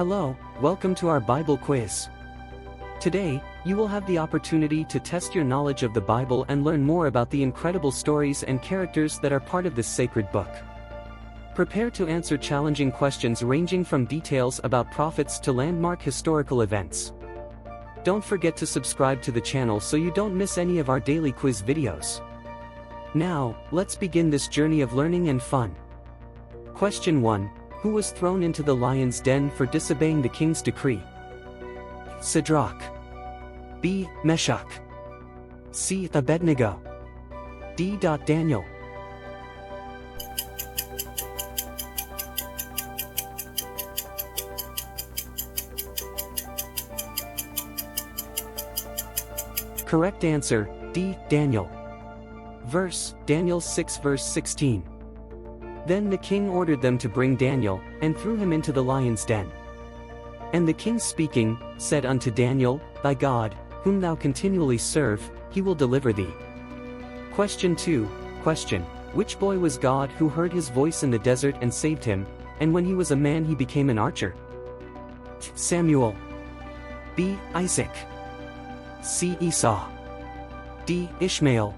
Hello, welcome to our Bible quiz. Today, you will have the opportunity to test your knowledge of the Bible and learn more about the incredible stories and characters that are part of this sacred book. Prepare to answer challenging questions ranging from details about prophets to landmark historical events. Don't forget to subscribe to the channel so you don't miss any of our daily quiz videos. Now, let's begin this journey of learning and fun. Question 1. Who was thrown into the lion's den for disobeying the king's decree? Shadrach. B. Meshach. C. Abednego. D. Daniel. Correct answer, D. Daniel. Verse, Daniel 6 verse 16. Then the king ordered them to bring Daniel, and threw him into the lion's den. And the king speaking, said unto Daniel, Thy God, whom thou continually serve, he will deliver thee. Question 2. Question. Which boy was God who heard his voice in the desert and saved him, and when he was a man he became an archer? Samuel. B. Isaac. C. Esau. D. Ishmael.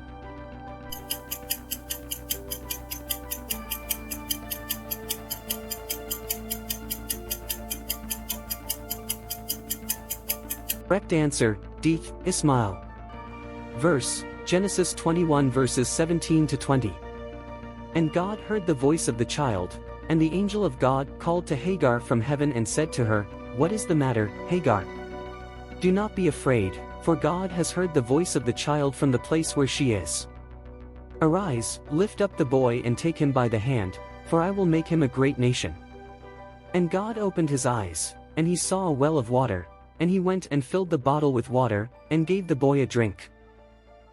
Correct answer, D. Ishmael. Verse, Genesis 21 verses 17 to 20. And God heard the voice of the child, and the angel of God called to Hagar from heaven and said to her, What is the matter, Hagar? Do not be afraid, for God has heard the voice of the child from the place where she is. Arise, lift up the boy and take him by the hand, for I will make him a great nation. And God opened his eyes, and he saw a well of water, and he went and filled the bottle with water, and gave the boy a drink.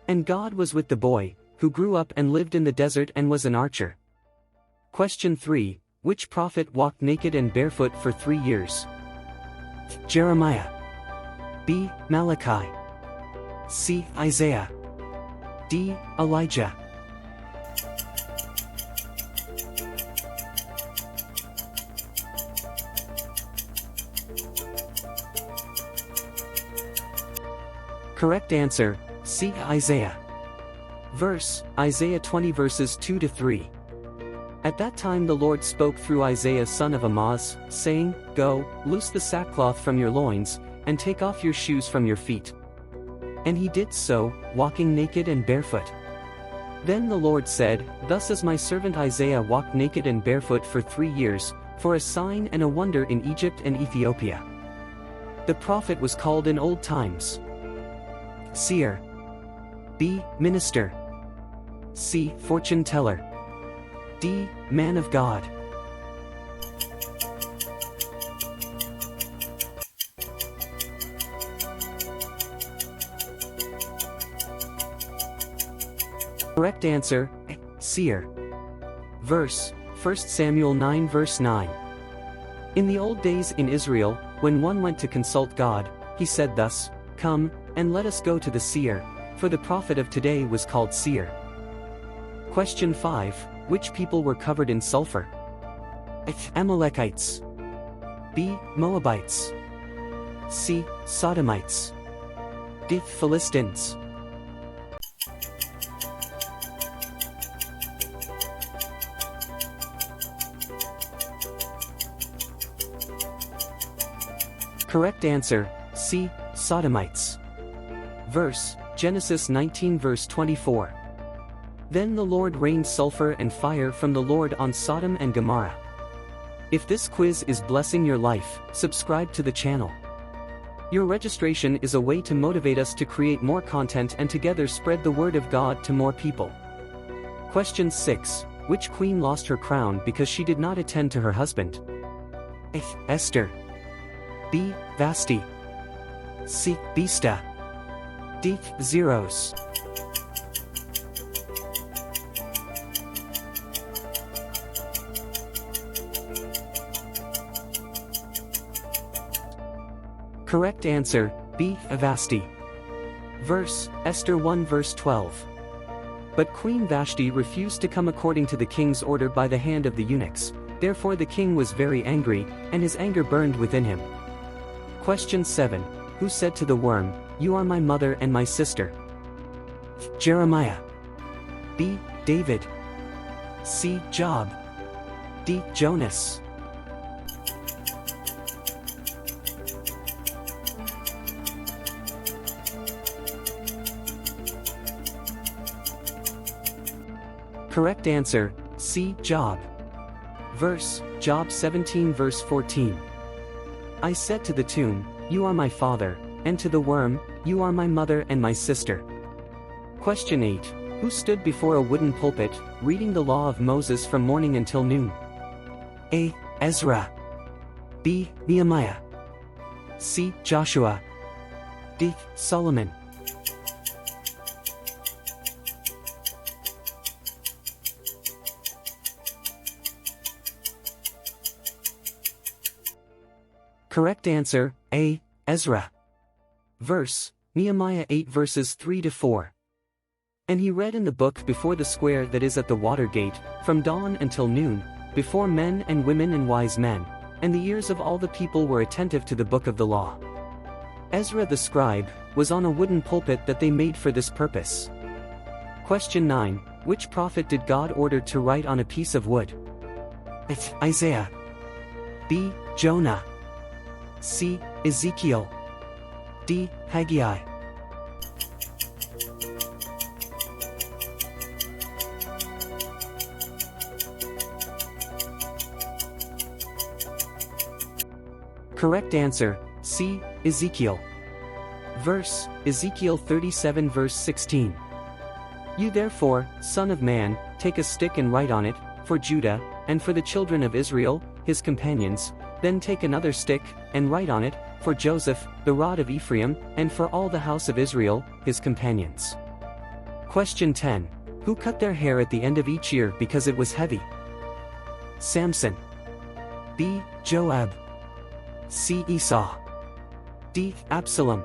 And God was with the boy, who grew up and lived in the desert and was an archer. Question 3. Which prophet walked naked and barefoot for 3 years? Jeremiah. B. Malachi. C. Isaiah. D. Elijah. Correct answer, C. Isaiah. Verse, Isaiah 20 verses 2 to 3. At that time the Lord spoke through Isaiah son of Amoz, saying, Go, loose the sackcloth from your loins, and take off your shoes from your feet. And he did so, walking naked and barefoot. Then the Lord said, Thus has my servant Isaiah walked naked and barefoot for 3 years, for a sign and a wonder in Egypt and Ethiopia. The prophet was called in old times seer. B. Minister. C. Fortune teller. D. Man of God. Correct answer, seer. Verse, 1 Samuel 9 verse 9. In the old days in Israel, when one went to consult God, he said thus, Come, and let us go to the seer, for the prophet of today was called seer. Question 5. Which people were covered in sulfur? Amalekites. B. Moabites. C. Sodomites. D. Philistines. Correct answer, C. Sodomites. Verse, Genesis 19 verse 24. Then the Lord rained sulfur and fire from the Lord on Sodom and Gomorrah. If this quiz is blessing your life, subscribe to the channel. Your registration is a way to motivate us to create more content and together spread the word of God to more people. Question 6. Which queen lost her crown because she did not attend to her husband? A. Esther. B. Vashti. C. Bista. D. Zeros. Correct answer, B. Vashti. Verse, Esther 1 verse 12. But Queen Vashti refused to come according to the king's order by the hand of the eunuchs, Therefore the king was very angry, and his anger burned within him. Question 7. Who said to the worm, "You are my mother and my sister"? Jeremiah. B. David. C. Job. D. Jonas. Correct answer, C. Job. Verse, Job 17 verse 14. I said to the tomb, "You are my father," and to the worm, "You are my mother and my sister." Question 8. Who stood before a wooden pulpit, reading the law of Moses from morning until noon? A. Ezra. B. Nehemiah. C. Joshua. D. Solomon. Correct answer, A. Ezra. Verse, Nehemiah 8 verses 3-4. And he read in the book before the square that is at the water gate, from dawn until noon, before men and women and wise men, and the ears of all the people were attentive to the book of the law. Ezra the scribe was on a wooden pulpit that they made for this purpose. Question 9. Which prophet did God order to write on a piece of wood? Isaiah. B. Jonah. C. Ezekiel. D. Haggai. Correct answer, C. Ezekiel. Verse, Ezekiel 37 verse 16. You therefore, son of man, take a stick and write on it, for Judah, and for the children of Israel, his companions, then take another stick, and write on it, for Joseph, the rod of Ephraim, and for all the house of Israel, his companions. Question 10. Who cut their hair at the end of each year because it was heavy? Samson. B. Joab. C. Esau. D. Absalom.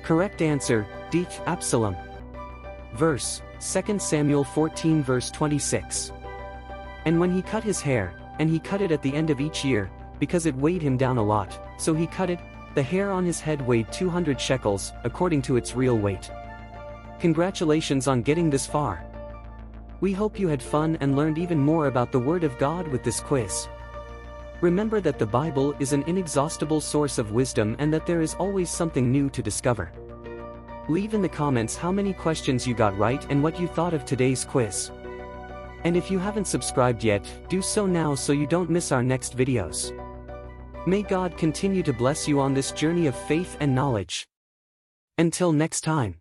Correct answer, D. Absalom. Verse, 2 Samuel 14 verse 26. And when he cut his hair, and he cut it at the end of each year, because it weighed him down a lot, so he cut it, the hair on his head weighed 200 shekels, according to its real weight. Congratulations on getting this far. We hope you had fun and learned even more about the Word of God with this quiz. Remember that the Bible is an inexhaustible source of wisdom and that there is always something new to discover. Leave in the comments how many questions you got right and what you thought of today's quiz. And if you haven't subscribed yet, do so now so you don't miss our next videos. May God continue to bless you on this journey of faith and knowledge. Until next time.